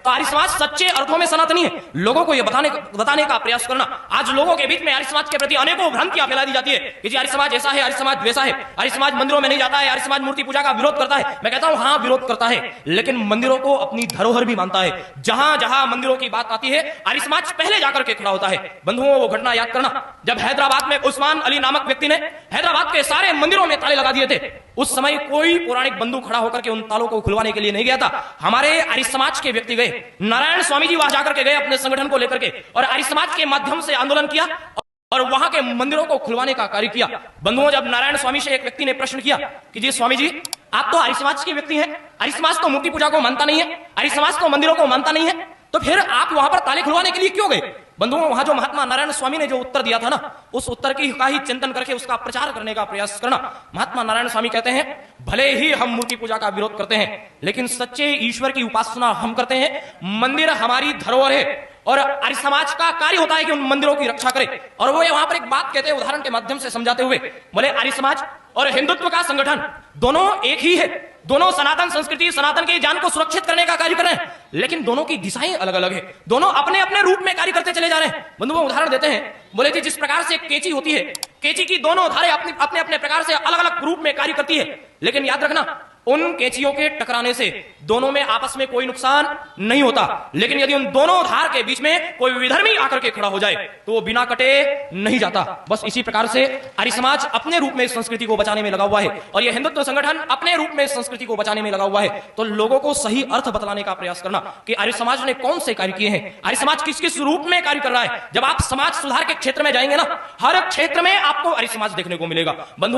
तो आर्य समाज सच्चे अर्थों में सनातनी है। लोगों को यह बताने का प्रयास करना, आज लोगों के बीच में आर्य समाज के प्रति अनेकों भ्रांतियां फैला दी जाती है कि जी आर्य समाज ऐसा है, आर्य समाज वैसा है, आर्य समाज मंदिरों में नहीं जाता है, आर्य समाज मूर्ति पूजा का विरोध करता है। मैं कहता हूं हाँ विरोध करता है, लेकिन मंदिरों को अपनी धरोहर भी मानता है। जहां जहां मंदिरों की बात आती है आर्य समाज पहले जाकर के खड़ा होता है। बंधुओं, वो घटना याद करना जब हैदराबाद में उस्मान अली नामक व्यक्ति ने हैदराबाद के सारे मंदिरों में ताले लगा दिए थे। उस समय कोई पौराणिक बंधु खड़ा होकर के उन तालों को खुलवाने के लिए नहीं गया था। हमारे आर्य समाज के व्यक्ति गए, नारायण स्वामी जी वहां जाकर के गए अपने संगठन को लेकर के, और आर्य समाज के माध्यम से आंदोलन किया और वहां के मंदिरों को खुलवाने का कार्य किया। बंधुओं, जब नारायण स्वामी से एक व्यक्ति ने प्रश्न किया कि जी स्वामी जी, आप तो आर्य समाज के व्यक्ति हैं, आर्य समाज तो मूर्ति पूजा को मानता नहीं है, आर्य समाज तो मंदिरों को मानता नहीं है, तो फिर आप वहां पर ताले खुलवाने के लिए क्यों गए? बंधुओं, वहां जो महात्मा नारायण स्वामी ने जो उत्तर दिया था ना, उस उत्तर का ही चिंतन करके उसका प्रचार करने का प्रयास करना। महात्मा नारायण स्वामी कहते हैं, भले ही हम मूर्ति पूजा का विरोध करते हैं, लेकिन सच्चे ईश्वर की उपासना हम करते हैं। मंदिर हमारी धरोहर है और आर्य समाज का कार्य होता है कि उन मंदिरों की रक्षा करे। और वो वहां पर एक बात कहते हैं उदाहरण के माध्यम से समझाते हुए, बोले आर्य समाज और हिंदुत्व का संगठन दोनों एक ही है, दोनों सनातन संस्कृति, सनातन के ज्ञान को सुरक्षित करने का कार्य कर रहे हैं, लेकिन दोनों की दिशाएं अलग अलग है, दोनों अपने अपने रूप में कार्य करते चले जा रहे हैं। बंधुओं, उदाहरण देते हैं, बोले जी जिस प्रकार से कैंची होती है, कैंची की दोनों धारें अपने अपने प्रकार से अलग अलग रूप में कार्य करती है, लेकिन याद रखना उन कैंचियों के टकराने से दोनों में आपस में कोई नुकसान नहीं होता। लेकिन यदि उन दोनों धार के बीच में कोई विधर्मी आकर के खड़ा हो जाए तो वो बिना कटे नहीं जाता। बस इसी प्रकार से आर्य समाज अपने रूप में इस संस्कृति को बचाने में लगा हुआ है और यह हिंदुत्व संगठन अपने रूप में इस संस्कृति को बचाने में लगा हुआ है। तो लोगों को सही अर्थ बतलाने का प्रयास करना कि आर्य समाज ने कौन से कार्य किए हैं, आर्य समाज किस किस रूप में कार्य कर रहा है। जब आप समाज सुधार के क्षेत्र में जाएंगे ना, हर क्षेत्र में आपको आर्य समाज देखने को मिलेगा। बंधुओं,